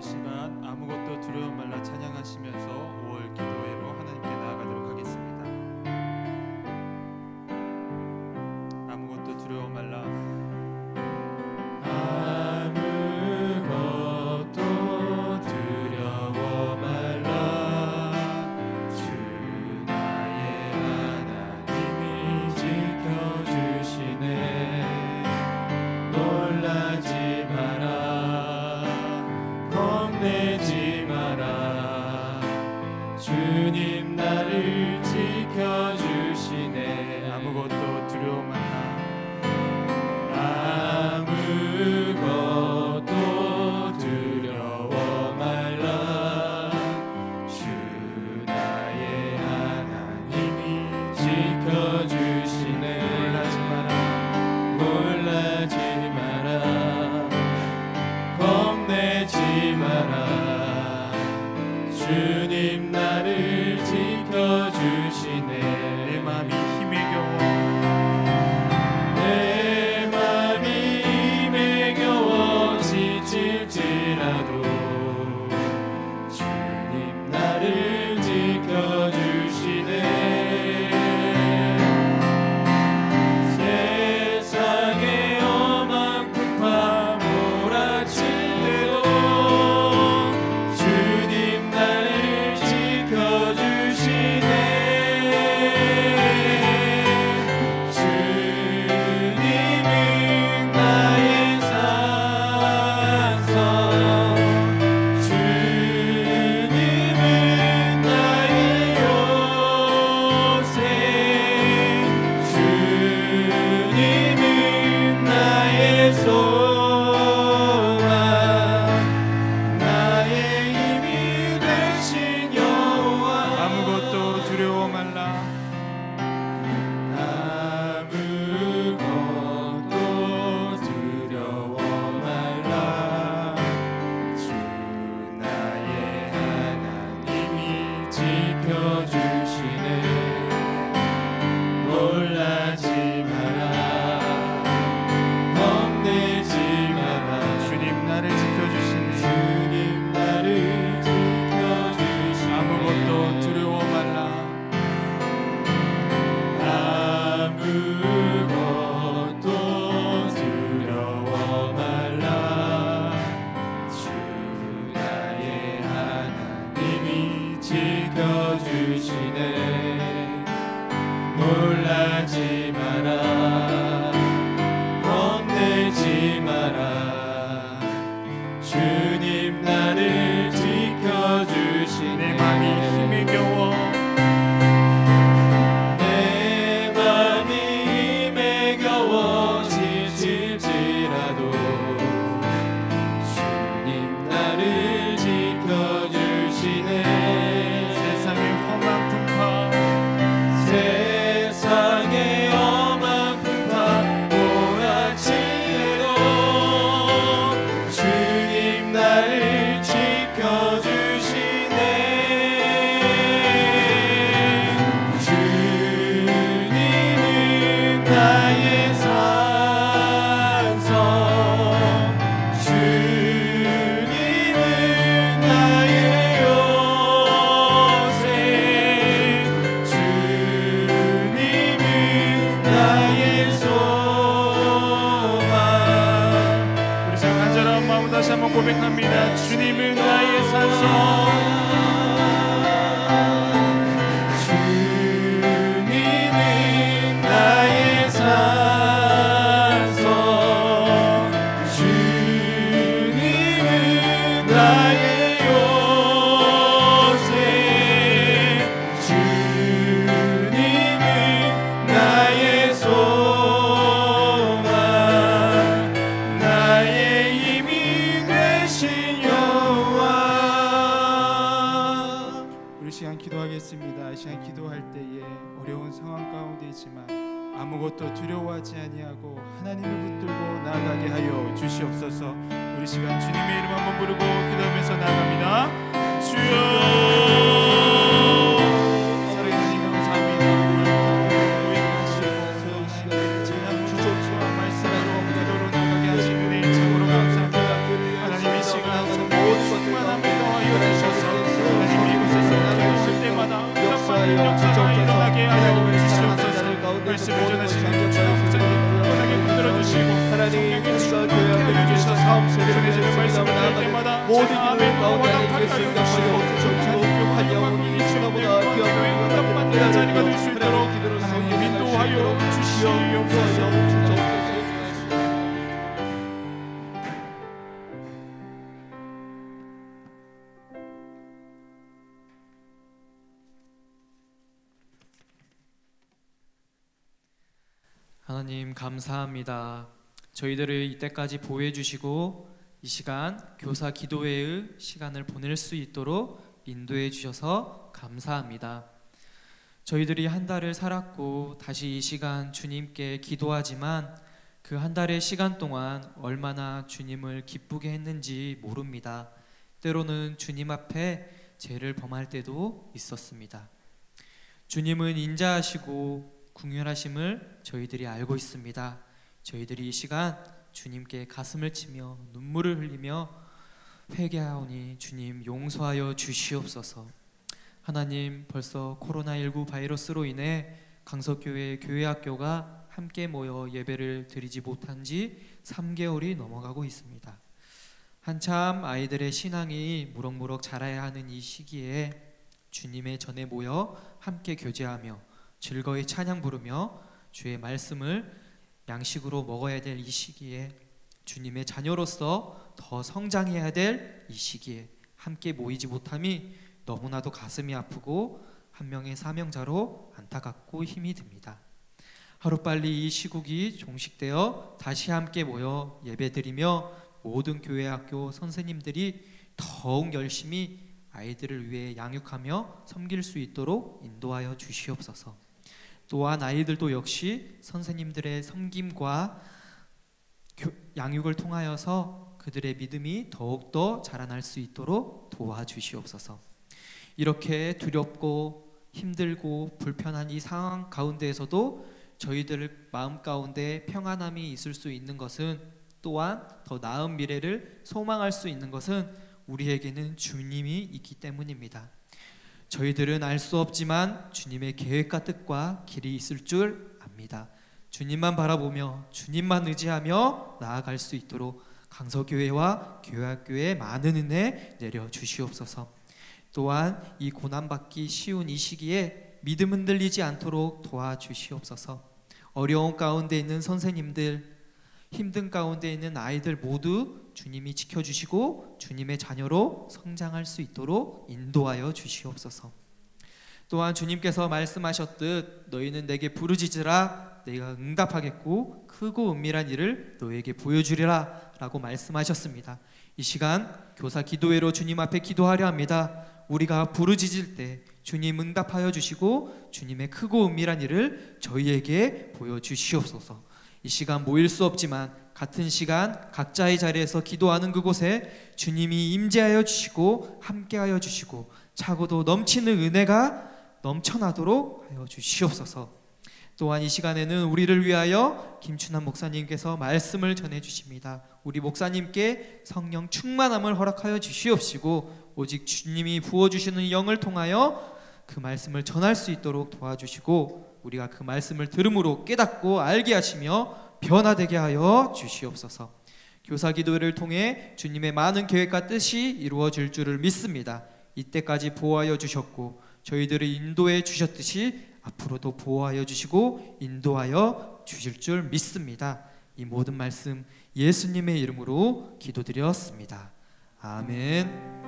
시간 아무것도 두려워 말라 찬양하시면서 5월 기도회로 하나님께 나아가도록 하겠습니다. 아무것도 두려워 말라. 아무것도 두려워 말라. 주 나의 하나님이 지켜주시네. 놀라지 마라. 겁내지 마라. 주님 나를 지켜주시네. 아무것도 두려워 말라. 아무것도 두려워 말라. 주 나의 하나님이 지켜주시네. 놀라지 마라. 놀라지 마라. 겁내지 마라. 주님 나를 지켜주시네. 내 마음이 힘에 겨워 내 맘이 힘에 겨워 지칠지라도 주님 나를 지켜주시네. 세상의 험한 풍파 몰아칠 때도 주님 나를 지켜주시네. 주님은 나의 산성. 주님은 나의 요새. 주님은 나의 소망. 나의 힘이 되신 여호와. 아무것도 두려워 말라. 아무것도 두려워 말라. 주 나의 하나님이 지켜주시네. 놀라지 마라. 겁내지 마라. 주님 나를 지켜주시네. 주님 나를 지켜주시네. 아무것도 두려워 말라. 아무것도 두려워 말라. 주 나의 하나님이 지켜주시네. 놀라지 마라. 겁내지 마라. 주님 나를 지켜주시네. 내 마음이 힘에 겨워 내 맘이 힘에 겨워 지칠지라도 주님 나를 지켜주시네. 세상의 험한 풍파 세상의 험한 풍파 몰아칠 때도 주님 나를 지켜주시네. 주님은 나의 산성. 주님은 나의 요새. 주님은 나의 소망. 우리 자 간절한 마음 다시 한번 고백합니다. 주님은 나의 산성. 주님은 나의 산성. 주님은 나의 요새. 주님은 나의 소망. 나의 힘이 되신 여호와. 우리 시간 기도하겠습니다. 이 시간 기도할 때에 어려운 상황 가운데 있지만 아무것도 두려워하지 아니하고 하나님을 붙들고 나아가게 하여 주시옵소서. 우리 시간 주님의 이름 한번 부르고 기도하면서 나아갑니다. 주여 살아계신 감사합니다. 고행하시고 시간을 지난 주소와 말씀으로 기도로 나가게 하신 은혜의 참으로 감사합니다. 하나님 이 시간 모든 모든 기도를 가운데 하나님께 순종하여 주시옵시고 한 영혼이 주나보다 귀한 응답받는 자리가 될 수 있도록 하나님 인도하여 주시옵소서. 하나님 감사합니다. 저희들을 이때까지 보호해 주시고 이 시간 교사 기도회의 시간을 보낼 수 있도록 인도해 주셔서 감사합니다. 저희들이 한 달을 살았고 다시 이 시간 주님께 기도하지만 그 한 달의 시간 동안 얼마나 주님을 기쁘게 했는지 모릅니다. 때로는 주님 앞에 죄를 범할 때도 있었습니다. 주님은 인자하시고 궁휼하심을 저희들이 알고 있습니다. 저희들이 이 시간 주님께 가슴을 치며 눈물을 흘리며 회개하오니 주님 용서하여 주시옵소서. 하나님, 벌써 코로나19 바이러스로 인해 강석교회 교회학교가 함께 모여 예배를 드리지 못한 지 3개월이 넘어가고 있습니다. 한참 아이들의 신앙이 무럭무럭 자라야 하는 이 시기에 주님의 전에 모여 함께 교제하며 즐거이 찬양 부르며 주의 말씀을 양식으로 먹어야 될 이 시기에 주님의 자녀로서 더 성장해야 될 이 시기에 함께 모이지 못함이 너무나도 가슴이 아프고 한 명의 사명자로 안타깝고 힘이 듭니다. 하루빨리 이 시국이 종식되어 다시 함께 모여 예배드리며 모든 교회 학교 선생님들이 더욱 열심히 아이들을 위해 양육하며 섬길 수 있도록 인도하여 주시옵소서. 또한 아이들도 역시 선생님들의 섬김과 양육을 통하여서 그들의 믿음이 더욱더 자라날 수 있도록 도와주시옵소서. 이렇게 두렵고 힘들고 불편한 이 상황 가운데에서도 저희들 마음 가운데 평안함이 있을 수 있는 것은, 또한 더 나은 미래를 소망할 수 있는 것은 우리에게는 주님이 있기 때문입니다. 저희들은 알 수 없지만 주님의 계획과 뜻과 길이 있을 줄 압니다. 주님만 바라보며 주님만 의지하며 나아갈 수 있도록 강서교회와 교회학교에 많은 은혜 내려 주시옵소서. 또한 이 고난받기 쉬운 이 시기에 믿음 흔들리지 않도록 도와주시옵소서. 어려운 가운데 있는 선생님들, 힘든 가운데 있는 아이들 모두 주님이 지켜주시고 주님의 자녀로 성장할 수 있도록 인도하여 주시옵소서. 또한 주님께서 말씀하셨듯 너희는 내게 부르짖으라 내가 응답하겠고 크고 은밀한 일을 너에게 보여주리라 라고 말씀하셨습니다. 이 시간 교사 기도회로 주님 앞에 기도하려 합니다. 우리가 부르짖을 때 주님 응답하여 주시고 주님의 크고 은밀한 일을 저희에게 보여주시옵소서. 이 시간 모일 수 없지만 같은 시간 각자의 자리에서 기도하는 그곳에 주님이 임재하여 주시고 함께하여 주시고 차고도 넘치는 은혜가 넘쳐나도록 하여 주시옵소서. 또한 이 시간에는 우리를 위하여 김춘환 목사님께서 말씀을 전해주십니다. 우리 목사님께 성령 충만함을 허락하여 주시옵시고 오직 주님이 부어주시는 영을 통하여 그 말씀을 전할 수 있도록 도와주시고 우리가 그 말씀을 들음으로 깨닫고 알게 하시며 변화되게 하여 주시옵소서. 교사 기도회를 통해 주님의 많은 계획과 뜻이 이루어질 줄을 믿습니다. 이때까지 보호하여 주셨고 저희들을 인도해 주셨듯이 앞으로도 보호하여 주시고 인도하여 주실 줄 믿습니다. 이 모든 말씀 예수님의 이름으로 기도드렸습니다. 아멘.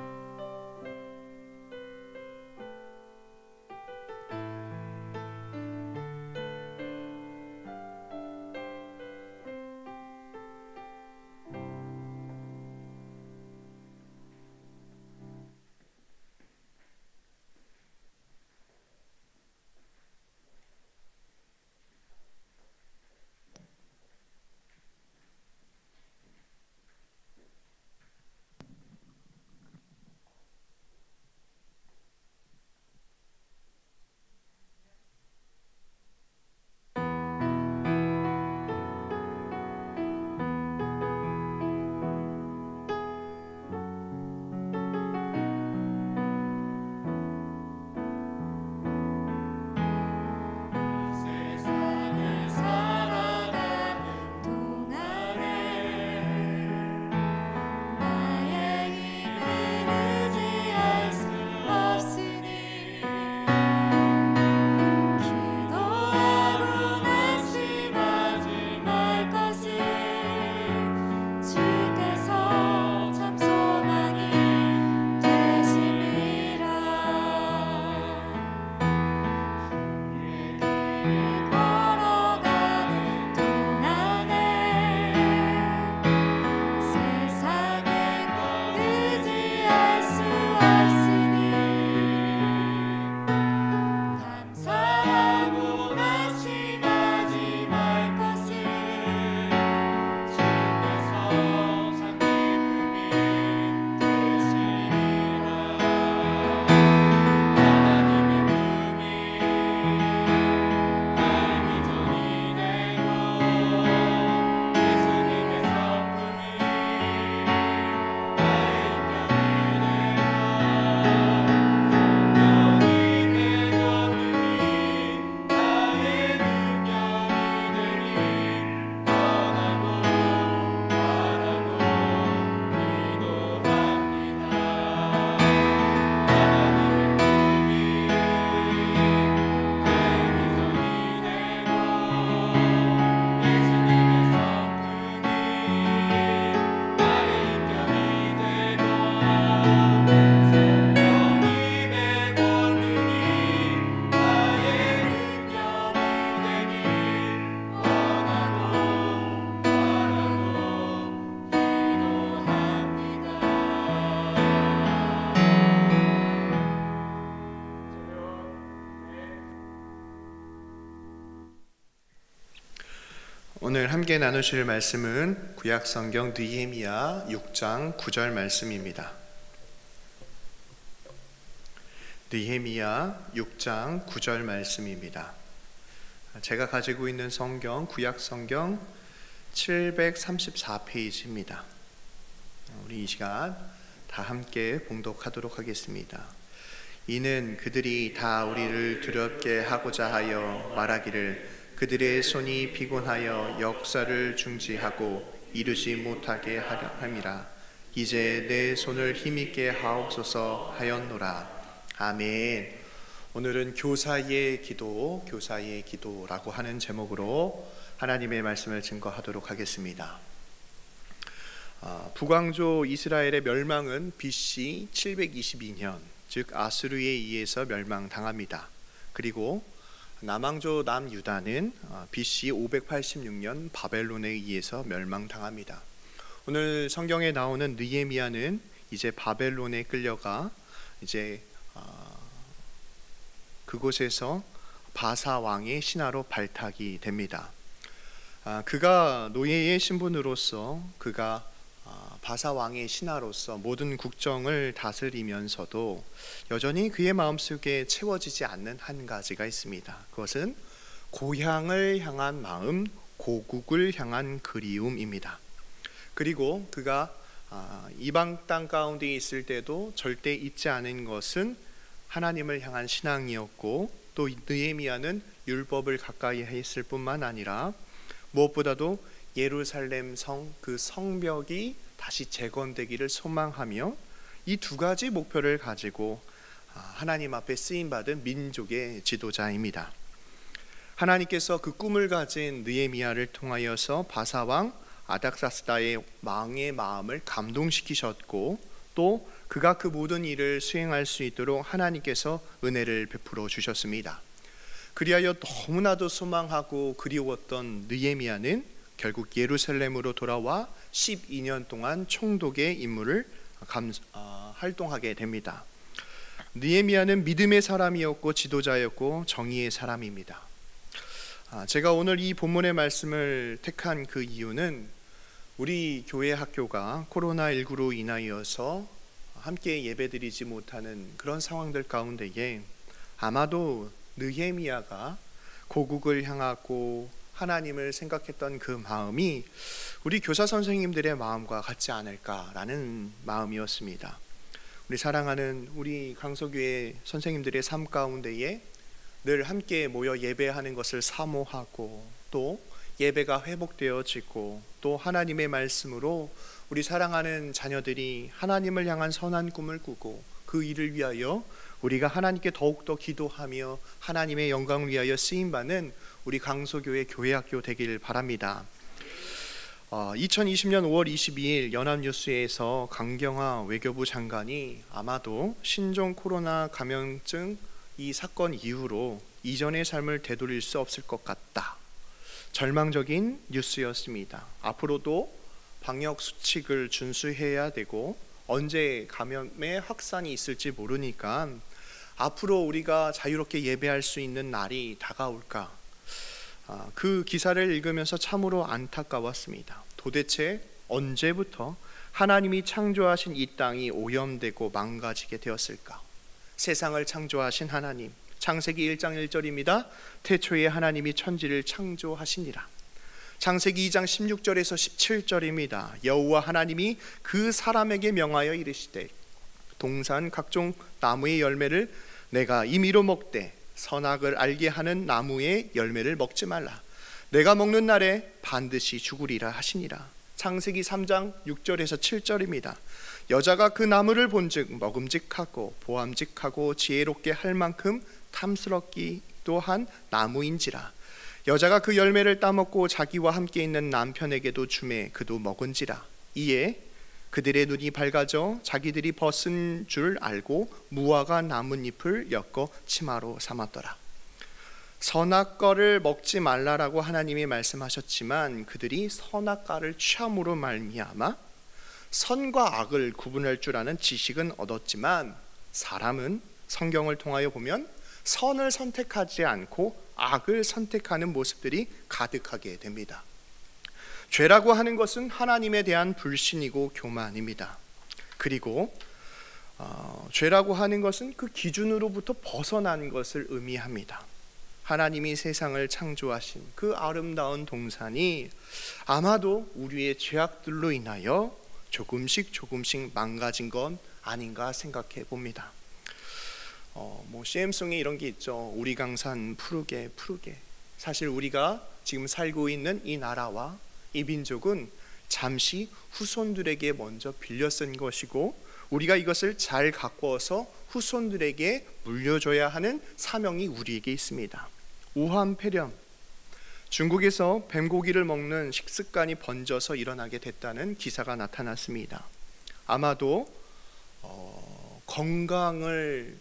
오늘 함께 나누실 말씀은 구약성경 느헤미야 6장 9절 말씀입니다. 느헤미야 6장 9절 말씀입니다. 제가 가지고 있는 성경 구약성경 734페이지입니다. 우리 이 시간 다 함께 봉독하도록 하겠습니다. 이는 그들이 다 우리를 두렵게 하고자 하여 말하기를 그들의 손이 피곤하여 역사를 중지하고 이루지 못하게 하려 함이라. 이제 내 손을 힘있게 하옵소서 하였노라. 아멘. 오늘은 교사의 기도라고 하는 제목으로 하나님의 말씀을 증거하도록 하겠습니다. 북왕조 이스라엘의 멸망은 BC 722년, 즉 아수르에 의해서 멸망당합니다. 그리고 남왕조 남유다는 BC 586년 바벨론에 의해서 멸망당합니다. 오늘 성경에 나오는 느헤미야는 이제 바벨론에 끌려가 이제 그곳에서 바사 왕의 신하로 발탁이 됩니다. 그가 노예의 신분으로서 그가 바사 왕의 신하로서 모든 국정을 다스리면서도 여전히 그의 마음속에 채워지지 않는 한 가지가 있습니다. 그것은 고향을 향한 마음, 고국을 향한 그리움입니다. 그리고 그가 이방 땅 가운데 있을 때도 절대 잊지 않은 것은 하나님을 향한 신앙이었고, 또 느헤미야는 율법을 가까이 했을 뿐만 아니라 무엇보다도 예루살렘 성, 그 성벽이 다시 재건되기를 소망하며 이 두 가지 목표를 가지고 하나님 앞에 쓰임받은 민족의 지도자입니다. 하나님께서 그 꿈을 가진 느헤미야를 통하여서 바사왕 아닥사스다의 왕의 마음을 감동시키셨고, 또 그가 그 모든 일을 수행할 수 있도록 하나님께서 은혜를 베풀어 주셨습니다. 그리하여 너무나도 소망하고 그리웠던 느헤미야는 결국 예루살렘으로 돌아와 12년 동안 총독의 임무를 활동하게 됩니다. 느헤미야는 믿음의 사람이었고 지도자였고 정의의 사람입니다. 제가 오늘 이 본문의 말씀을 택한 그 이유는 우리 교회 학교가 코로나19로 인하여서 함께 예배드리지 못하는 그런 상황들 가운데에 아마도 느헤미야가 고국을 향하고 하나님을 생각했던 그 마음이 우리 교사 선생님들의 마음과 같지 않을까라는 마음이었습니다. 우리 사랑하는 우리 강서교회 선생님들의 삶 가운데에 늘 함께 모여 예배하는 것을 사모하고, 또 예배가 회복되어지고, 또 하나님의 말씀으로 우리 사랑하는 자녀들이 하나님을 향한 선한 꿈을 꾸고 그 일을 위하여 우리가 하나님께 더욱더 기도하며 하나님의 영광을 위하여 쓰임받는 우리 강서교회 교회학교 되길 바랍니다. 2020년 5월 22일 연합뉴스에서 강경화 외교부 장관이 아마도 신종 코로나 감염증 이 사건 이후로 이전의 삶을 되돌릴 수 없을 것 같다. 절망적인 뉴스였습니다. 앞으로도 방역 수칙을 준수해야 되고 언제 감염의 확산이 있을지 모르니까 앞으로 우리가 자유롭게 예배할 수 있는 날이 다가올까? 그 기사를 읽으면서 참으로 안타까웠습니다. 도대체 언제부터 하나님이 창조하신 이 땅이 오염되고 망가지게 되었을까? 세상을 창조하신 하나님, 창세기 1장 1절입니다. 태초에 하나님이 천지를 창조하시니라. 창세기 2장 16절에서 17절입니다. 여호와 하나님이 그 사람에게 명하여 이르시되 동산 각종 나무의 열매를 내가 임의로 먹되 선악을 알게 하는 나무의 열매를 먹지 말라. 내가 먹는 날에 반드시 죽으리라 하시니라. 창세기 3장 6절에서 7절입니다. 여자가 그 나무를 본즉 먹음직하고 보암직하고 지혜롭게 할 만큼 탐스럽기도 한 나무인지라. 여자가 그 열매를 따먹고 자기와 함께 있는 남편에게도 주매 그도 먹은지라. 이에 그들의 눈이 밝아져 자기들이 벗은 줄 알고 무화과 나뭇잎을 엮어 치마로 삼았더라. 선악과를 먹지 말라라고 하나님이 말씀하셨지만 그들이 선악과를 취함으로 말미암아 선과 악을 구분할 줄 아는 지식은 얻었지만 사람은 성경을 통하여 보면 선을 선택하지 않고 악을 선택하는 모습들이 가득하게 됩니다. 죄라고 하는 것은 하나님에 대한 불신이고 교만입니다. 그리고 죄라고 하는 것은 그 기준으로부터 벗어난 것을 의미합니다. 하나님이 세상을 창조하신 그 아름다운 동산이 아마도 우리의 죄악들로 인하여 조금씩 망가진 건 아닌가 생각해 봅니다. CM송에 이런 게 있죠. 우리 강산 푸르게 푸르게. 사실 우리가 지금 살고 있는 이 나라와 이 민족은 잠시 후손들에게 먼저 빌려 쓴 것이고, 우리가 이것을 잘 가꾸어서 후손들에게 물려줘야 하는 사명이 우리에게 있습니다. 우한폐렴, 중국에서 뱀고기를 먹는 식습관이 번져서 일어나게 됐다는 기사가 나타났습니다. 아마도 건강을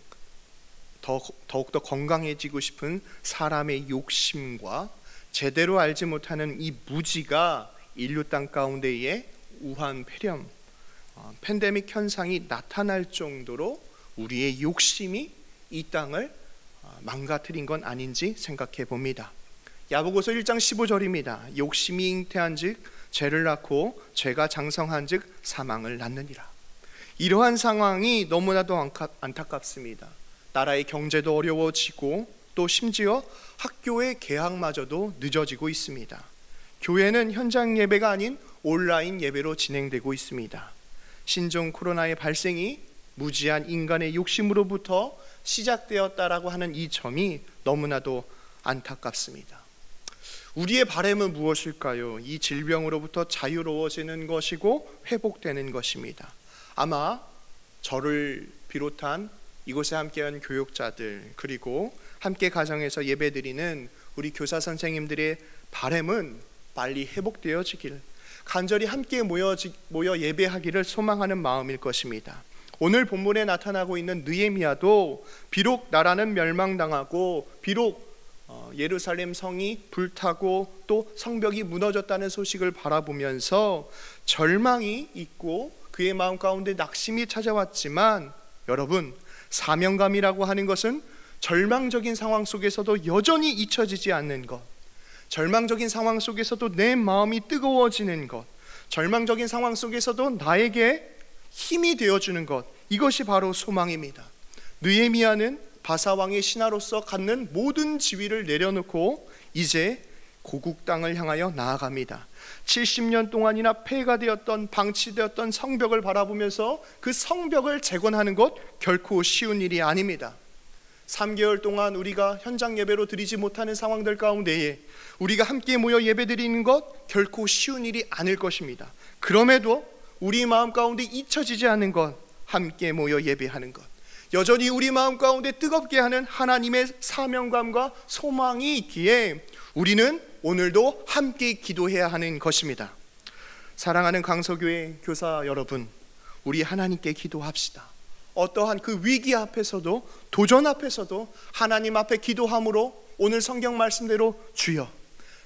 더욱더 건강해지고 싶은 사람의 욕심과 제대로 알지 못하는 이 무지가 인류 땅 가운데에 우한폐렴, 팬데믹 현상이 나타날 정도로 우리의 욕심이 이 땅을 망가뜨린 건 아닌지 생각해 봅니다. 야고보서 1장 15절입니다. 욕심이 잉태한즉 죄를 낳고 죄가 장성한즉 사망을 낳느니라. 이러한 상황이 너무나도 안타깝습니다. 나라의 경제도 어려워지고 또 심지어 학교의 개학마저도 늦어지고 있습니다. 교회는 현장 예배가 아닌 온라인 예배로 진행되고 있습니다. 신종 코로나의 발생이 무지한 인간의 욕심으로부터 시작되었다라고 하는 이 점이 너무나도 안타깝습니다. 우리의 바람은 무엇일까요? 이 질병으로부터 자유로워지는 것이고 회복되는 것입니다. 아마 저를 비롯한 이곳에 함께한 교육자들, 그리고 함께 가정에서 예배드리는 우리 교사 선생님들의 바람은 빨리 회복되어지길, 간절히 함께 모여 예배하기를 소망하는 마음일 것입니다. 오늘 본문에 나타나고 있는 느헤미야도 비록 나라는 멸망당하고 비록 예루살렘 성이 불타고 또 성벽이 무너졌다는 소식을 바라보면서 절망이 있고 그의 마음 가운데 낙심이 찾아왔지만, 여러분, 사명감이라고 하는 것은 절망적인 상황 속에서도 여전히 잊혀지지 않는 것, 절망적인 상황 속에서도 내 마음이 뜨거워지는 것, 절망적인 상황 속에서도 나에게 힘이 되어주는 것, 이것이 바로 소망입니다. 느헤미야는 바사왕의 신하로서 갖는 모든 지위를 내려놓고 이제 고국 땅을 향하여 나아갑니다. 70년 동안이나 폐해가 되었던, 방치되었던 성벽을 바라보면서 그 성벽을 재건하는 것 결코 쉬운 일이 아닙니다. 3개월 동안 우리가 현장 예배로 드리지 못하는 상황들 가운데에 우리가 함께 모여 예배드리는 것 결코 쉬운 일이 아닐 것입니다. 그럼에도 우리 마음 가운데 잊혀지지 않는 것, 함께 모여 예배하는 것, 여전히 우리 마음 가운데 뜨겁게 하는 하나님의 사명감과 소망이 있기에 우리는 오늘도 함께 기도해야 하는 것입니다. 사랑하는 강서교회 교사 여러분, 우리 하나님께 기도합시다. 어떠한 그 위기 앞에서도, 도전 앞에서도 하나님 앞에 기도함으로 오늘 성경 말씀대로 주여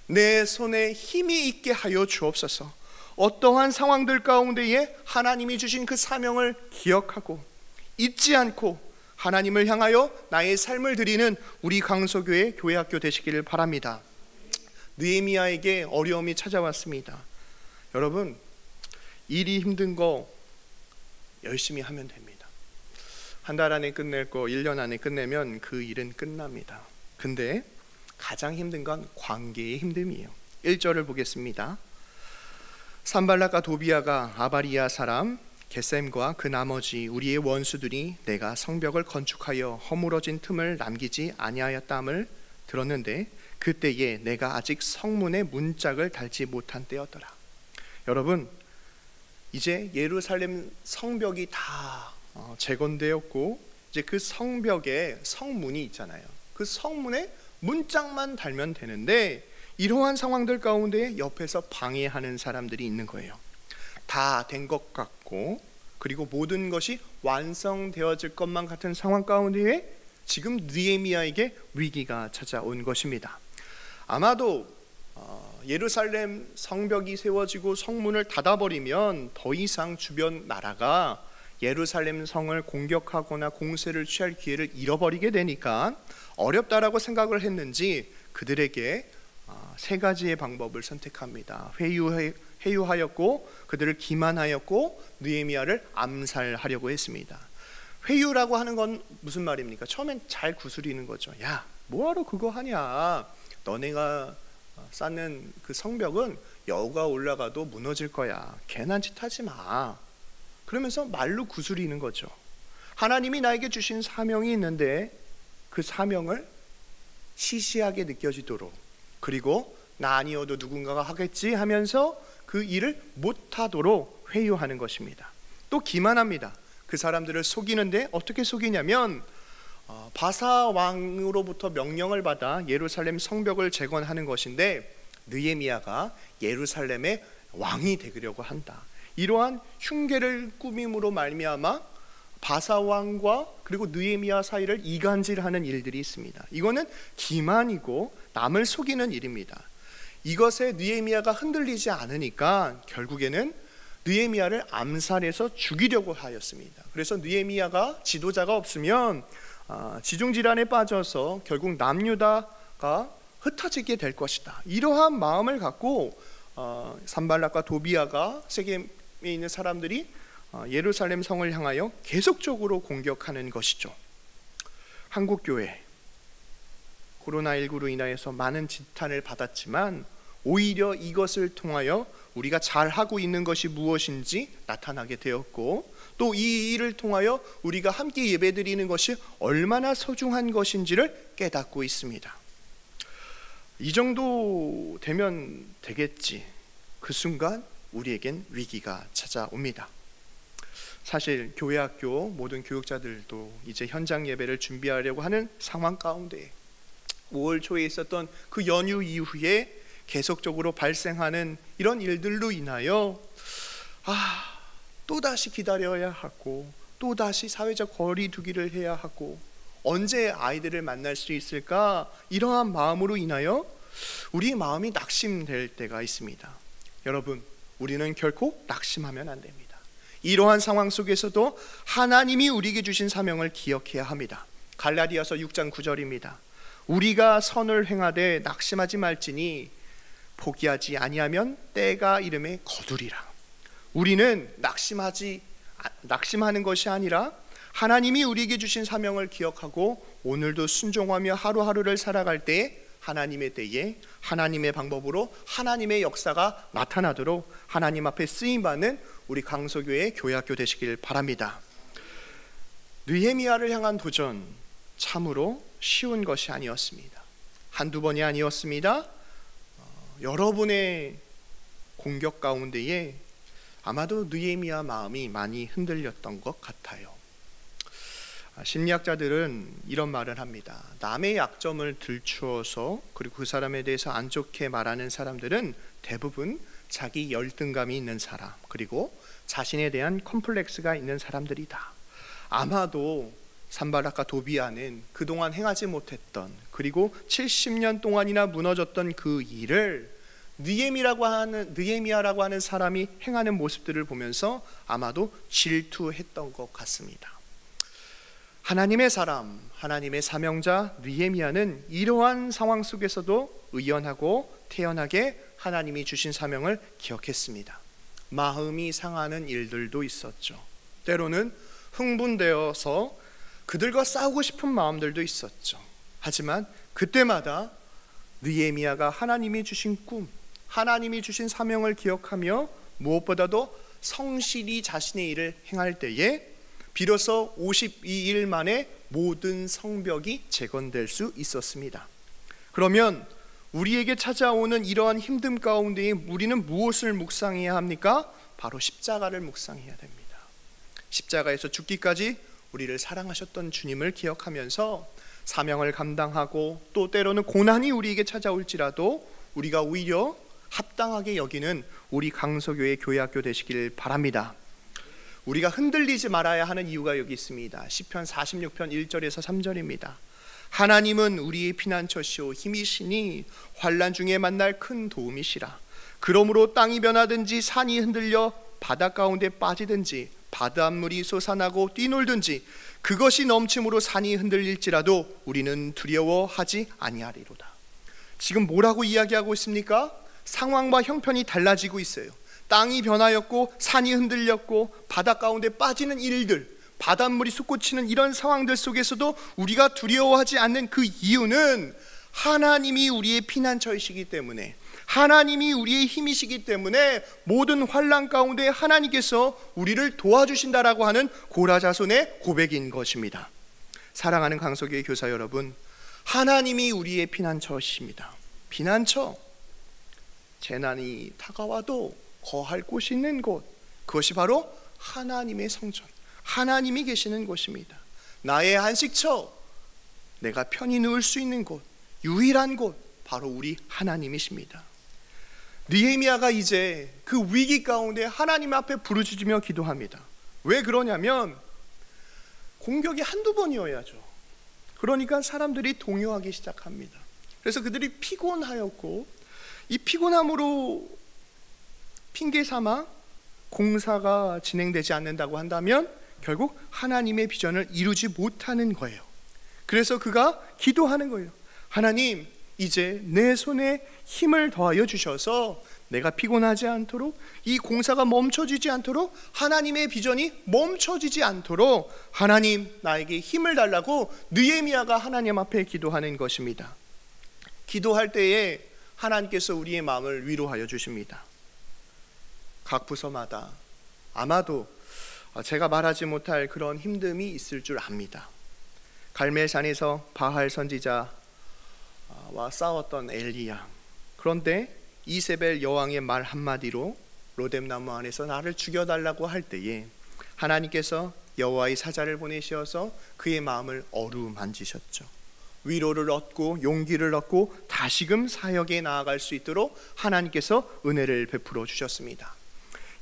내 손에 힘이 있게 하여 주옵소서. 어떠한 상황들 가운데에 하나님이 주신 그 사명을 기억하고 잊지 않고 하나님을 향하여 나의 삶을 드리는 우리 강서교회 교회학교 되시기를 바랍니다. 느헤미야에게 어려움이 찾아왔습니다. 여러분, 일이 힘든 거 열심히 하면 됩니다. 한 달 안에 끝낼 거 1년 안에 끝내면 그 일은 끝납니다. 근데 가장 힘든 건 관계의 힘듦이에요. 1절을 보겠습니다. 산발락과 도비아가 아바리아 사람 게셈과 그 나머지 우리의 원수들이 내가 성벽을 건축하여 허물어진 틈을 남기지 아니하였다함을 들었는데 그때에 내가 아직 성문에 문짝을 달지 못한 때였더라. 여러분, 이제 예루살렘 성벽이 다 재건되었고 이제 그 성벽에 성문이 있잖아요. 그 성문에 문짝만 달면 되는데 이러한 상황들 가운데 옆에서 방해하는 사람들이 있는 거예요. 다 된 것 같고 그리고 모든 것이 완성되어질 것만 같은 상황 가운데에 지금 느헤미야에게 위기가 찾아온 것입니다. 아마도 예루살렘 성벽이 세워지고 성문을 닫아버리면 더 이상 주변 나라가 예루살렘 성을 공격하거나 공세를 취할 기회를 잃어버리게 되니까 어렵다라고 생각을 했는지 그들에게 세 가지의 방법을 선택합니다. 회유하였고 그들을 기만하였고 느헤미야를 암살하려고 했습니다. 회유라고 하는 건 무슨 말입니까? 처음엔 잘 구스리는 거죠. 야, 뭐하러 그거 하냐? 너네가 쌓는 그 성벽은 여우가 올라가도 무너질 거야. 괜한 짓 하지 마. 그러면서 말로 구스리는 거죠. 하나님이 나에게 주신 사명이 있는데 그 사명을 시시하게 느껴지도록, 그리고 나 아니어도 누군가가 하겠지 하면서 그 일을 못하도록 회유하는 것입니다. 또 기만합니다. 그 사람들을 속이는데 어떻게 속이냐면 바사 왕으로부터 명령을 받아 예루살렘 성벽을 재건하는 것인데 느헤미야가 예루살렘의 왕이 되려고 한다. 이러한 흉계를 꾸밈으로 말미암아 바사 왕과 그리고 느헤미야 사이를 이간질하는 일들이 있습니다. 이거는 기만이고 남을 속이는 일입니다. 이것에 느헤미야가 흔들리지 않으니까 결국에는 느헤미야를 암살해서 죽이려고 하였습니다. 그래서 느헤미야가 지도자가 없으면 지중질환에 빠져서 결국 남유다가 흩어지게 될 것이다. 이러한 마음을 갖고 산발락과 도비아가 세겜에 있는 사람들이 예루살렘 성을 향하여 계속적으로 공격하는 것이죠. 한국교회 코로나19로 인하여서 많은 지탄을 받았지만 오히려 이것을 통하여 우리가 잘하고 있는 것이 무엇인지 나타나게 되었고, 또 이 일을 통하여 우리가 함께 예배드리는 것이 얼마나 소중한 것인지를 깨닫고 있습니다. 이 정도 되면 되겠지. 그 순간 우리에겐 위기가 찾아옵니다. 사실 교회 학교 모든 교육자들도 이제 현장 예배를 준비하려고 하는 상황 가운데 5월 초에 있었던 그 연휴 이후에 계속적으로 발생하는 이런 일들로 인하여 또다시 기다려야 하고 또다시 사회적 거리 두기를 해야 하고 언제 아이들을 만날 수 있을까, 이러한 마음으로 인하여 우리 마음이 낙심될 때가 있습니다. 여러분, 우리는 결코 낙심하면 안 됩니다. 이러한 상황 속에서도 하나님이 우리에게 주신 사명을 기억해야 합니다. 갈라디아서 6장 9절입니다. 우리가 선을 행하되 낙심하지 말지니 포기하지 아니하면 때가 이름에 거두리라. 우리는 낙심하는 것이 아니라 하나님이 우리에게 주신 사명을 기억하고 오늘도 순종하며 하루하루를 살아갈 때에 하나님의 때에 하나님의 방법으로 하나님의 역사가 나타나도록 하나님 앞에 쓰임받는 우리 강서교회 교회학교 되시길 바랍니다. 느헤미야를 향한 도전 참으로 쉬운 것이 아니었습니다. 한두 번이 아니었습니다. 여러분의 공격 가운데에 아마도 느헤미야 마음이 많이 흔들렸던 것 같아요. 심리학자들은 이런 말을 합니다. 남의 약점을 들추어서 그리고 그 사람에 대해서 안 좋게 말하는 사람들은 대부분 자기 열등감이 있는 사람, 그리고 자신에 대한 컴플렉스가 있는 사람들이다. 아마도 산발락과 도비아는 그동안 행하지 못했던, 그리고 70년 동안이나 무너졌던 그 일을 느헤미야라고 하는 사람이 행하는 모습들을 보면서 아마도 질투했던 것 같습니다. 하나님의 사람, 하나님의 사명자 느헤미야는 이러한 상황 속에서도 의연하고 태연하게 하나님이 주신 사명을 기억했습니다. 마음이 상하는 일들도 있었죠. 때로는 흥분되어서 그들과 싸우고 싶은 마음들도 있었죠. 하지만 그때마다 느헤미야가 하나님이 주신 꿈, 하나님이 주신 사명을 기억하며 무엇보다도 성실히 자신의 일을 행할 때에 비로소 52일 만에 모든 성벽이 재건될 수 있었습니다. 그러면 우리에게 찾아오는 이러한 힘듦 가운데에 우리는 무엇을 묵상해야 합니까? 바로 십자가를 묵상해야 됩니다. 십자가에서 죽기까지 우리를 사랑하셨던 주님을 기억하면서 사명을 감당하고, 또 때로는 고난이 우리에게 찾아올지라도 우리가 오히려 합당하게 여기는 우리 강서교회 교회학교 되시길 바랍니다. 우리가 흔들리지 말아야 하는 이유가 여기 있습니다. 시편 46편 1절에서 3절입니다. 하나님은 우리의 피난처시오 힘이시니 환난 중에 만날 큰 도움이시라. 그러므로 땅이 변하든지 산이 흔들려 바다 가운데 빠지든지 바닷물이 솟아나고 뛰놀든지 그것이 넘침으로 산이 흔들릴지라도 우리는 두려워하지 아니하리로다. 지금 뭐라고 이야기하고 있습니까? 상황과 형편이 달라지고 있어요. 땅이 변하였고 산이 흔들렸고 바다 가운데 빠지는 일들, 바닷물이 솟구치는 이런 상황들 속에서도 우리가 두려워하지 않는 그 이유는 하나님이 우리의 피난처이시기 때문에, 하나님이 우리의 힘이시기 때문에 모든 환난 가운데 하나님께서 우리를 도와주신다라고 하는 고라자손의 고백인 것입니다. 사랑하는 강석교회 교사 여러분, 하나님이 우리의 피난처이십니다. 피난처, 재난이 다가와도 거할 곳이 있는 곳, 그것이 바로 하나님의 성전, 하나님이 계시는 곳입니다. 나의 안식처, 내가 편히 누울 수 있는 곳, 유일한 곳, 바로 우리 하나님이십니다. 느헤미야가 이제 그 위기 가운데 하나님 앞에 부르짖으며 기도합니다. 왜 그러냐면 공격이 한두 번이어야죠. 그러니까 사람들이 동요하기 시작합니다. 그래서 그들이 피곤하였고, 이 피곤함으로 핑계 삼아 공사가 진행되지 않는다고 한다면 결국 하나님의 비전을 이루지 못하는 거예요. 그래서 그가 기도하는 거예요. 하나님, 이제 내 손에 힘을 더하여 주셔서 내가 피곤하지 않도록, 이 공사가 멈춰지지 않도록, 하나님의 비전이 멈춰지지 않도록 하나님 나에게 힘을 달라고 느헤미야가 하나님 앞에 기도하는 것입니다. 기도할 때에 하나님께서 우리의 마음을 위로하여 주십니다. 각 부서마다 아마도 제가 말하지 못할 그런 힘듦이 있을 줄 압니다. 갈멜산에서 바할 선지자와 싸웠던 엘리야, 그런데 이세벨 여왕의 말 한마디로 로뎀나무 안에서 나를 죽여달라고 할 때에 하나님께서 여호와의 사자를 보내셔서 그의 마음을 어루만지셨죠. 위로를 얻고 용기를 얻고 다시금 사역에 나아갈 수 있도록 하나님께서 은혜를 베풀어 주셨습니다.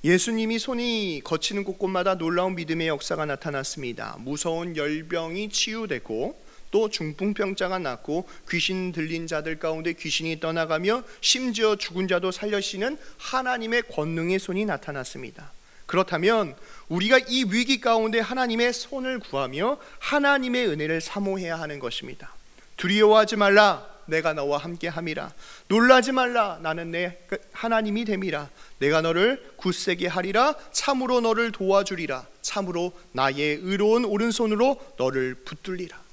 예수님이 손이 거치는 곳곳마다 놀라운 믿음의 역사가 나타났습니다. 무서운 열병이 치유되고 또 중풍병자가 낫고 귀신 들린 자들 가운데 귀신이 떠나가며 심지어 죽은 자도 살려시는 하나님의 권능의 손이 나타났습니다. 그렇다면 우리가 이 위기 가운데 하나님의 손을 구하며 하나님의 은혜를 사모해야 하는 것입니다. 두려워하지 말라, 내가 너와 함께 함이라. 놀라지 말라, 나는 내 하나님이 됨이라. 내가 너를 굳세게 하리라. 참으로 너를 도와주리라. 참으로 나의 의로운 오른손으로 너를 붙들리라.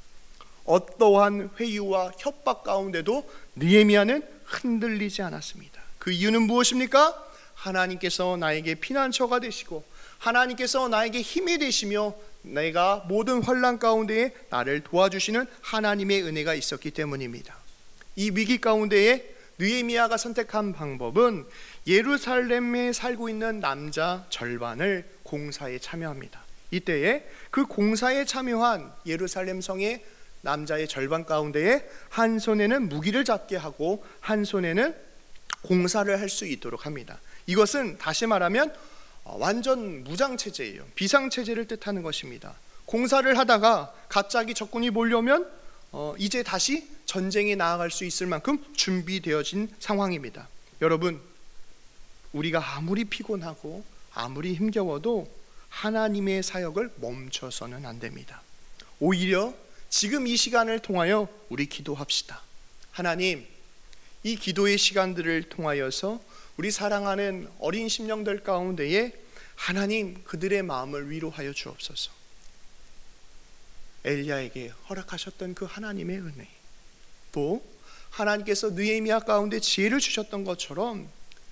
어떠한 회유와 협박 가운데도 느헤미야는 흔들리지 않았습니다. 그 이유는 무엇입니까? 하나님께서 나에게 피난처가 되시고 하나님께서 나에게 힘이 되시며 내가 모든 환난 가운데에 나를 도와주시는 하나님의 은혜가 있었기 때문입니다. 이 위기 가운데에 느헤미야가 선택한 방법은 예루살렘에 살고 있는 남자 절반을 공사에 참여합니다. 이때에 그 공사에 참여한 예루살렘 성의 남자의 절반 가운데에 한 손에는 무기를 잡게 하고 한 손에는 공사를 할 수 있도록 합니다. 이것은 다시 말하면 완전 무장체제예요. 비상체제를 뜻하는 것입니다. 공사를 하다가 갑자기 적군이 몰려오면 이제 다시 전쟁에 나아갈 수 있을 만큼 준비되어진 상황입니다. 여러분, 우리가 아무리 피곤하고 아무리 힘겨워도 하나님의 사역을 멈춰서는 안 됩니다. 오히려 지금 이 시간을 통하여 우리 기도합시다. 하나님, 이 기도의 시간들을 통하여서 우리 사랑하는 어린 심령들 가운데에 하나님 그들의 마음을 위로하여 주옵소서. 엘리야에게 허락하셨던 그 하나님의 은혜, 또 하나님께서 느헤미야 가운데 지혜를 주셨던 것처럼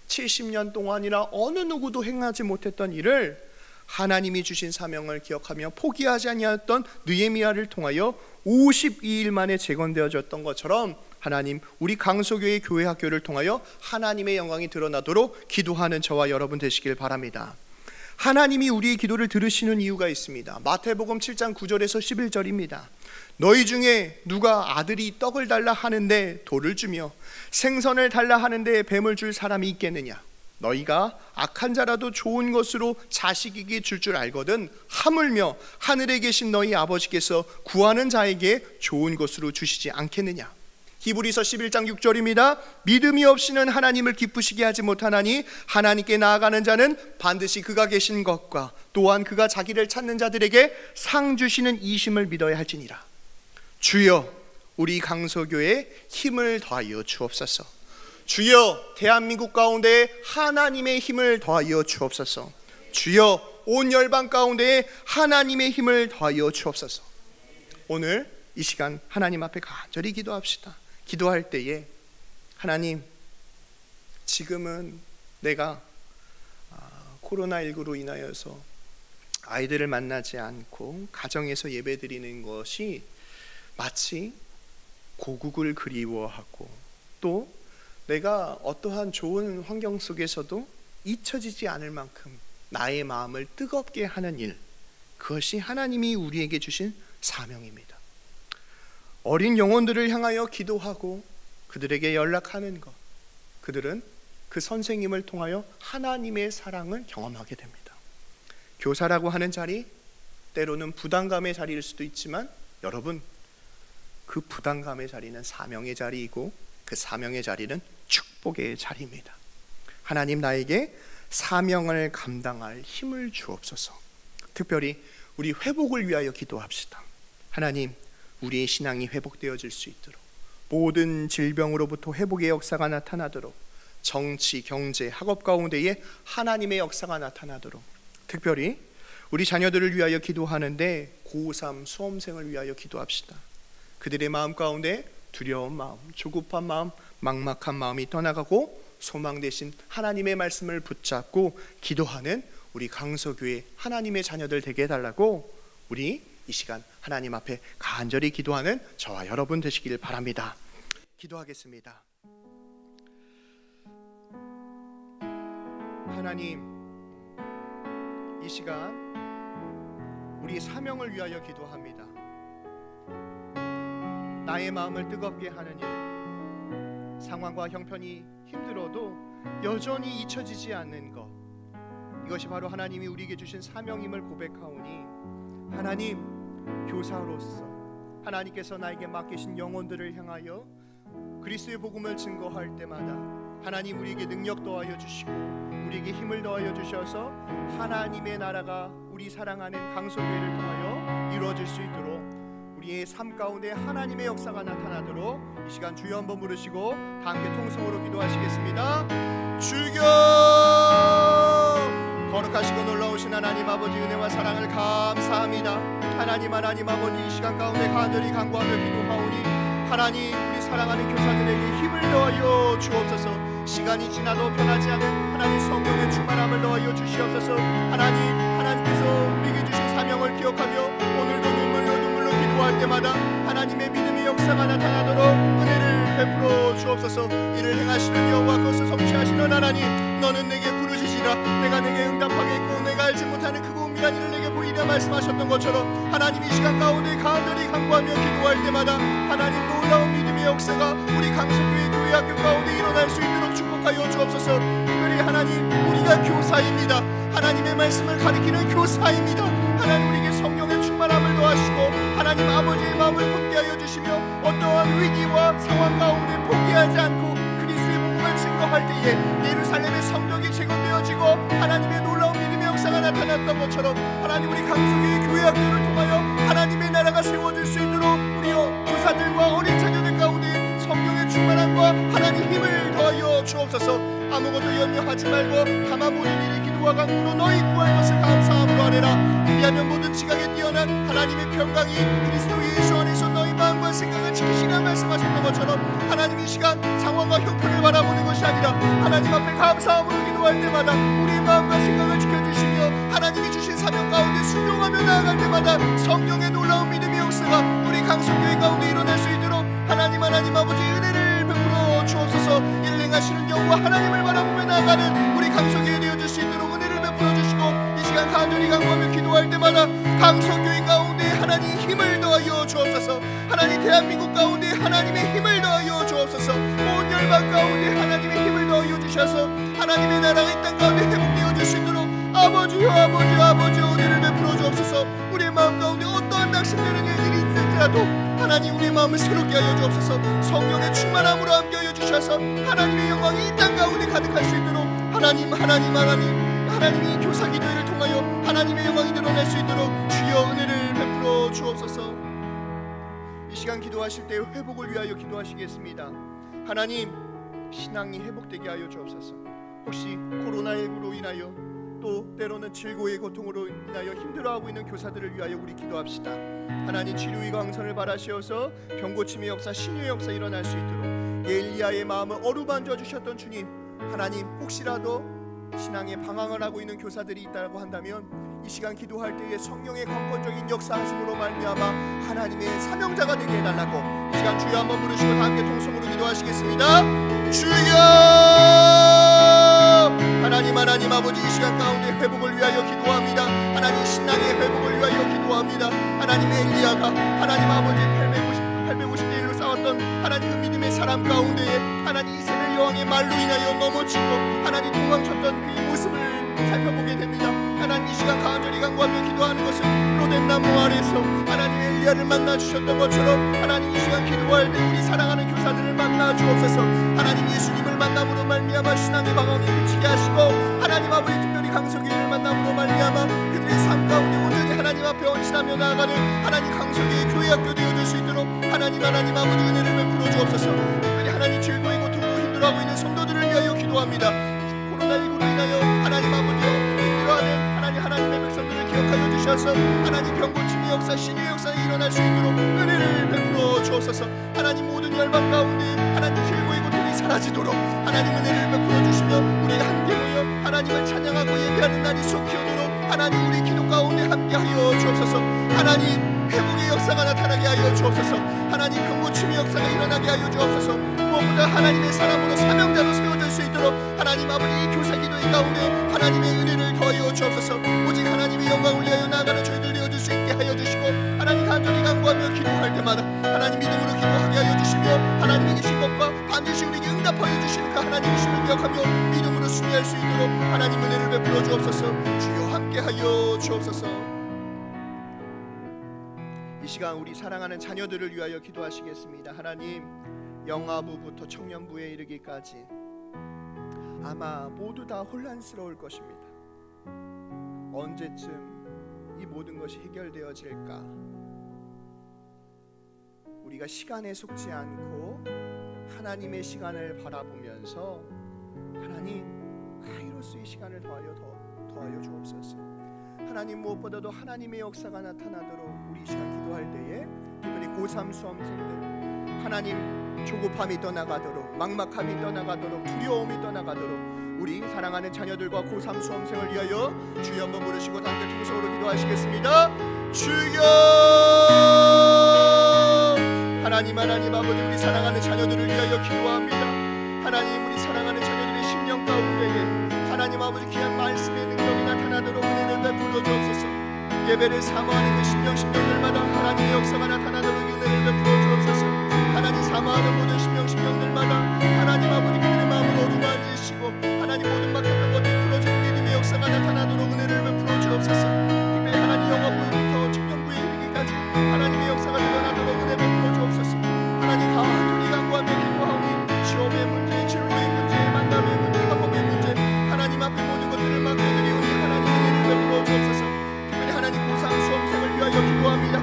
70년 동안이나 어느 누구도 행하지 못했던 일을 하나님이 주신 사명을 기억하며 포기하지 아니하였던 느헤미야를 통하여 52일 만에 재건되어졌던 것처럼 하나님, 우리 강소교회 교회 학교를 통하여 하나님의 영광이 드러나도록 기도하는 저와 여러분 되시길 바랍니다. 하나님이 우리의 기도를 들으시는 이유가 있습니다. 마태복음 7장 9절에서 11절입니다. 너희 중에 누가 아들이 떡을 달라 하는데 돌을 주며 생선을 달라 하는데 뱀을 줄 사람이 있겠느냐? 너희가 악한 자라도 좋은 것으로 자식에게 줄 알거든 하물며 하늘에 계신 너희 아버지께서 구하는 자에게 좋은 것으로 주시지 않겠느냐? 히브리서 11장 6절입니다. 믿음이 없이는 하나님을 기쁘시게 하지 못하나니 하나님께 나아가는 자는 반드시 그가 계신 것과 또한 그가 자기를 찾는 자들에게 상 주시는 이심을 믿어야 할지니라. 주여, 우리 강서교회에 힘을 더하여 주옵소서. 주여, 대한민국 가운데 하나님의 힘을 더하여 주옵소서. 주여, 온 열방 가운데 하나님의 힘을 더하여 주옵소서. 오늘 이 시간 하나님 앞에 간절히 기도합시다. 기도할 때에 하나님, 지금은 내가 코로나19로 인하여서 아이들을 만나지 않고 가정에서 예배드리는 것이 마치 고국을 그리워하고, 또 내가 어떠한 좋은 환경 속에서도 잊혀지지 않을 만큼 나의 마음을 뜨겁게 하는 일, 그것이 하나님이 우리에게 주신 사명입니다. 어린 영혼들을 향하여 기도하고 그들에게 연락하는 것, 그들은 그 선생님을 통하여 하나님의 사랑을 경험하게 됩니다. 교사라고 하는 자리, 때로는 부담감의 자리일 수도 있지만 여러분, 그 부담감의 자리는 사명의 자리이고 그 사명의 자리는 축복의 자리입니다. 하나님, 나에게 사명을 감당할 힘을 주옵소서. 특별히 우리 회복을 위하여 기도합시다. 하나님, 우리의 신앙이 회복되어질 수 있도록, 모든 질병으로부터 회복의 역사가 나타나도록, 정치, 경제, 학업 가운데에 하나님의 역사가 나타나도록, 특별히 우리 자녀들을 위하여 기도하는데 고3 수험생을 위하여 기도합시다. 그들의 마음 가운데 두려운 마음, 조급한 마음, 막막한 마음이 떠나가고 소망 대신 하나님의 말씀을 붙잡고 기도하는 우리 강서교회 하나님의 자녀들 되게 해달라고 우리 이 시간 하나님 앞에 간절히 기도하는 저와 여러분 되시길 바랍니다. 기도하겠습니다. 하나님, 이 시간 우리 사명을 위하여 기도합니다. 나의 마음을 뜨겁게 하는 일, 상황과 형편이 힘들어도 여전히 잊혀지지 않는 것, 이것이 바로 하나님이 우리에게 주신 사명임을 고백하오니, 하나님, 교사로서 하나님께서 나에게 맡기신 영혼들을 향하여 그리스도의 복음을 증거할 때마다 하나님 우리에게 능력 더하여 주시고 우리에게 힘을 더하여 주셔서 하나님의 나라가 우리 사랑하는 강서교회를 통하여 이루어질 수 있도록, 우리의 삶 가운데 하나님의 역사가 나타나도록 이 시간 주여 한번 부르시고 다 함께 통성으로 기도하시겠습니다. 주여, 거룩하시고 놀라우신 하나님 아버지, 은혜와 사랑을 감사합니다. 하나님 아버지, 이 시간 가운데 간절히 간구하며 기도하오니 하나님, 우리 사랑하는 교사들에게 힘을 더하여 주옵소서. 시간이 지나도 변하지 않은 하나님 성령의 충만함을 더하여 주시옵소서. 하나님께서 우리에게 주신 사명을 기억하며 오늘도 눈물로 기도할 때마다 하나님의 믿음의 역사가 나타나도록 은혜를 베풀어 주옵소서. 이를 행하시는 여호와, 그것을 성취하시는 하나님, 너는 내게 부르시리라. 내가 내게 응답하겠고 내가 알지 못하는 크고 은밀한 일을 내게 보이리라 말씀하셨던 것처럼, 하나님 이 시간 가운데 간절히 간구하며 기도할 때마다 하나님 놀라운 믿음의 역사가 우리 강서교회 교회학교 가운데 일어날 수 있도록 축복하여 주옵소서. 특별히 하나님, 우리가 교사입니다. 하나님의 말씀을 가리키는 교사입니다. 하나님, 우리에게 성령의 충만함을 더하시고 하나님 아버지의 마음을 붙게 주시며 어떠한 위기와 상황 가운데 포기하지 않고 그리스도의 복음을 증거할 때에 예루살렘의 성벽이 재건되어지고 하나님의 놀라운 믿음의 역사가 나타났던 것처럼, 하나님 우리 강서교회 교회학교를 통하여 하나님의 나라가 세워질 수 있도록 우리 교사들과 어린 자녀들 가운데 성령의 충만함과 하나님 힘을 더하여 주옵소서. 아무것도 염려하지 말고 다만 모든 일에 기도와 간구로 너희 구할 것을 감사함으로 하리라. 이리하면 모든 지각에 뛰어난 하나님의 평강이 그리스도 예수 안에서 너희 마음과 생각을 지키시라 말씀하셨던 것처럼, 하나님 이 시간 상황과 형편을 바라보는 것이 아니라 하나님 앞에 감사함으로 기도할 때마다 우리의 마음과 생각을 지켜주시며 하나님이 주신 사명 가운데 순종하며 나아갈 때마다 성령의 놀라운 믿음의 역사가 우리 강성교회 가운데 일어날 수 있도록 하나님 아버지 은혜를 베풀어 주옵소서. 이를 행하시는 여호와 하나님을 바라보며 나아가는 우리 강성교회 되어질 수 있도록 은혜를 베풀어 주시고, 이 시간 간절히 간구하며 기도할 때마다 강성교회 가운데 하나님 힘을 더하여 주옵소서. 하나님 대한민국 가운데 하나님의 힘을 더하여 주옵소서. 온 열방 가운데 하나님의 힘을 더하여 주셔서 하나님의 나라가 이 땅 가운데 회복되어질 수 있도록 아버지 은혜를 베풀어 주옵소서. 우리의 마음 가운데 어떠한 낙심되는 일들이 있을지라도 하나님 우리의 마음을 새롭게 하여 주옵소서. 성령의 충만함으로 함께하여 주셔서 하나님의 영광이 이 땅 가운데 가득할 수 있도록 하나님이 교사 기도회를 통하여 하나님의 영광이 드러날 수 있도록 주여 은혜를 베풀어 주옵소서. 이 시간 기도하실 때 회복을 위하여 기도하시겠습니다. 하나님, 신앙이 회복되게 하여 주옵소서. 혹시 코로나19로 인하여 또 때로는 질고의 고통으로 인하여 힘들어하고 있는 교사들을 위하여 우리 기도합시다. 하나님, 치료의 강선을 바라시어서 병고침의 역사, 신유의 역사 일어날 수 있도록 엘리야의 마음을 어루만져 주셨던 주님, 하나님, 혹시라도 신앙에 방황을 하고 있는 교사들이 있다고 한다면 이 시간 기도할 때에 성령의 강권적인 역사하심으로 말미암아 하나님의 사명자가 되게 해달라고 이 시간 주여 한번 부르시고 다 함께 통성으로 기도하시겠습니다. 주여! 하나님, 하나님 아버지, 이 시간 가운데 회복을 위하여 기도합니다. 하나님, 신앙의 회복을 위하여 기도합니다. 하나님, 엘리야가 하나님 아버지 850대 1로 싸웠던 하나님 그 믿음의 사람 가운데에 하나님 이세벨 여왕의 말로 인하여 넘어지고 하나님 도망쳤던 그의 모습을 살펴보게 됩니다. 하나님, 이 시간 간절히 간구하며 기도하는 것은 로뎀나무 아래서 하나님 엘리야를 만나 주셨던 것처럼 하나님, 이 시간 기도할 때 우리 사랑하는 교사들을 만나 주옵소서. 하나님, 예수님을 만남으로 말미암아 신앙의 방황이 그치게 하시고 하나님 아버지 특별히 강석이를 만남으로 말미암아 그들의 삶 가운데 온전히 하나님 앞에 헌신하며 나아가는 하나님 강석이의 교회 학교 되어줄 수 있도록 하나님 아버지 은혜를 베풀어 주옵소서. 특별히 하나님 즐거이 고통으로 힘들어하고 있는 성도들을 위하여 기도합니다. 코로나19로 인하여 하나님 아버지여 힘들어하는 하나님의 백성들을 기억하여 주셔서 하나님 병고침의 역사, 신유의 역사가 일어날 수 있도록 은혜를 베풀어 주옵소서. 하나님, 모든 열방 가운데 하나님 즐거이 고통이 사라지도록 하나님 은혜를 베풀어 주시며 우리가 함께 모여 하나님을 찬양하고 예배하는 날이 속히 오도록 하나님 우리 기도 가운데 함께하여 주옵소서. 하나님, 회복의 역사가 나타나게 하여 주옵소서. 하나님, 병고침의 역사가 일어나게 하여 주옵소서. 무엇보다 하나님의 사람으로 사명자로 세워질 수 있도록 하나님 아버지 이 교사 기도의 가운데 하나님의 은혜를 더하여 주옵소서. 오직 하나님의 영광을 위하여 나아가는 저희들 되어줄 수 있게 하여 주시고 하나님, 간절히 간구하며 기도할 때마다 하나님 믿음으로 기도하게 하여 주시며 하나님이 계신 것과 반드시 우리에게 응답하여 주시는 그 하나님이심을 기억하며 믿음으로 순위할 수 있도록 하나님 은혜를 베풀어 주옵소서. 주여 함께하여 주옵소서. 이 시간 우리 사랑하는 자녀들을 위하여 기도하시겠습니다. 하나님, 영아부부터 청년부에 이르기까지 아마 모두 다 혼란스러울 것입니다. 언제쯤 이 모든 것이 해결되어질까? 우리가 시간에 속지 않고 하나님의 시간을 바라보면서 하나님, 카이로스 이 시간을 더하여 주옵소서. 하나님, 무엇보다도 하나님의 역사가 나타나도록 우리 시간 기도할 때에 특별히 고3 수험생들 하나님 조급함이 떠나가도록, 막막함이 떠나가도록, 두려움이 떠나가도록 우리 사랑하는 자녀들과 고3 수험생을 위하여 주여 한번 부르시고 다 함께 통성으로 기도하시겠습니다. 주여! 하나님 아버지, 우리 사랑하는 자녀들을 위하여 기도합니다. 하나님, 우리 사랑하는 자녀들의 심령 가운데에 하나님 아버지 귀한 말씀의 능력이 나타나도록 은혜를 베풀어 주옵소서. 예배를 사모하는 그 심령들마다 하나님의 역사가 나타나도록 은혜를 베풀어 주옵소서. 하나님, 사모하는 모든 심령들마다 하나님 아버지 그들의 마음을 어루만지시고 하나님 모든 막혔던 것들 풀어주는 믿음의 역사가 나타나도록 은혜를 베풀어 주옵소서. 특별히 하나님 영어부부터 청년부에 이르기까지 하나님의 역사가 드러나도록 은혜 베풀어 주옵소서. 하나님, 간절히 간구하며 기도하오니 시험의 문제, 진로의 문제, 만남의 문제, 학업의 문제 하나님 앞에 모든 것들을 맡겨드리오니 하나님 은혜를 베풀어 주옵소서. 특별히 하나님 고3 수험생을 위하여 기도합니다.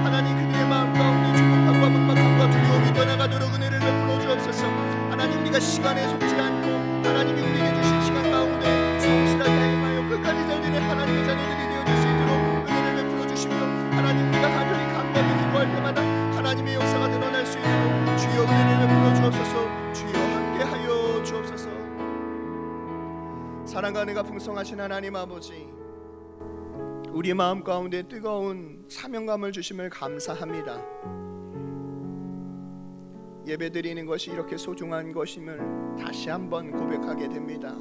하나님, 그들의 마음 가운데 조급함과 막막함과 두려움이 떠나가도록 은혜를 베풀어 주옵소서. 하나님, 우리가 시간에 속지 않고 하나님이 우리에게 주신 시간 가운데 성실하게 행하여 끝까지 잘 되는 하나님의 자녀들이 되어줄 수 있도록 은혜를 베풀어 주시며 하나님, 우리가 간절히 간구하며 기도할 때마다 하나님의 역사가 드러날 수 있도록 주여 은혜를 베풀어 주옵소서. 주여 함께하여 주옵소서. 사랑과 은혜가 풍성하신 하나님 아버지, 우리 마음 가운데 뜨거운 사명감을 주심을 감사합니다. 예배드리는 것이 이렇게 소중한 것임을 다시 한번 고백하게 됩니다.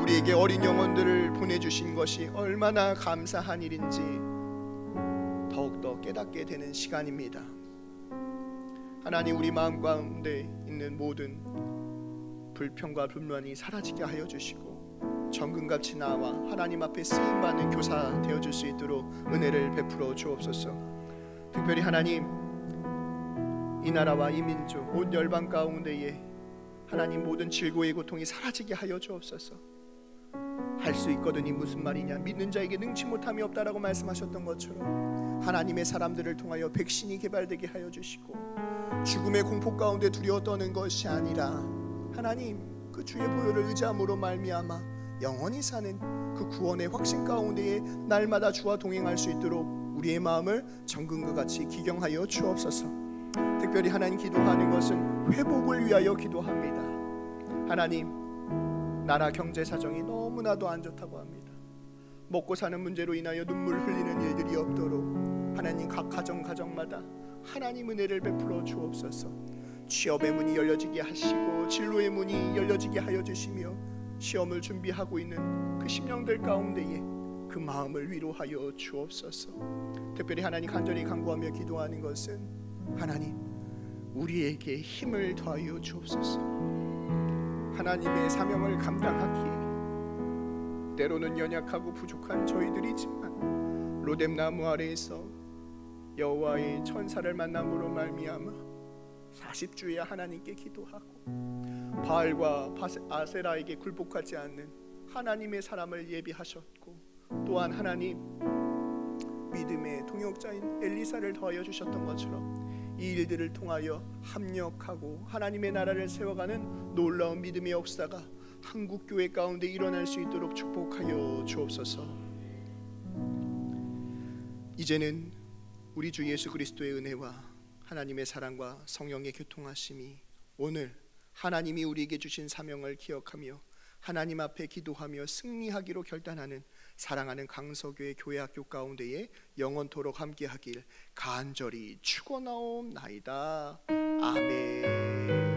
우리에게 어린 영혼들을 보내주신 것이 얼마나 감사한 일인지 더욱더 깨닫게 되는 시간입니다. 하나님, 우리 마음 가운데 있는 모든 불평과 불만이 사라지게 하여 주시고 정금같이 나와 하나님 앞에 쓰임받는 교사 되어줄 수 있도록 은혜를 베풀어 주옵소서. 특별히 하나님, 이 나라와 이 민족 온 열방 가운데에 하나님 모든 질고의 고통이 사라지게 하여 주옵소서. 할 수 있거든이 무슨 말이냐, 믿는 자에게 능치 못함이 없다라고 말씀하셨던 것처럼 하나님의 사람들을 통하여 백신이 개발되게 하여 주시고 죽음의 공포 가운데 두려워 떠는 것이 아니라 하나님 그 주의 보혈을 의지함으로 말미암아 영원히 사는 그 구원의 확신 가운데에 날마다 주와 동행할 수 있도록 우리의 마음을 정금과 같이 기경하여 주옵소서. 특별히 하나님 기도하는 것은 회복을 위하여 기도합니다. 하나님, 나라 경제 사정이 너무나도 안 좋다고 합니다. 먹고 사는 문제로 인하여 눈물 흘리는 일들이 없도록 하나님 각 가정마다 하나님 은혜를 베풀어 주옵소서. 취업의 문이 열려지게 하시고 진로의 문이 열려지게 하여 주시며 시험을 준비하고 있는 그 심령들 가운데에 그 마음을 위로하여 주옵소서. 특별히 하나님 간절히 간구하며 기도하는 것은 하나님 우리에게 힘을 더하여 주옵소서. 하나님의 사명을 감당하기에 때로는 연약하고 부족한 저희들이지만 로뎀나무 아래에서 여호와의 천사를 만남으로 말미암아 40주에 하나님께 기도하고 바알과 아세라에게 굴복하지 않는 하나님의 사람을 예비하셨고 또한 하나님 믿음의 동역자인 엘리사를 더하여 주셨던 것처럼 이 일들을 통하여 합력하고 하나님의 나라를 세워가는 놀라운 믿음의 역사가 한국교회 가운데 일어날 수 있도록 축복하여 주옵소서. 이제는 우리 주 예수 그리스도의 은혜와 하나님의 사랑과 성령의 교통하심이 오늘 하나님이 우리에게 주신 사명을 기억하며 하나님 앞에 기도하며 승리하기로 결단하는 사랑하는 강서교회 교회학교 가운데에 영원토록 함께하길 간절히 축원하옵나이다. 아멘.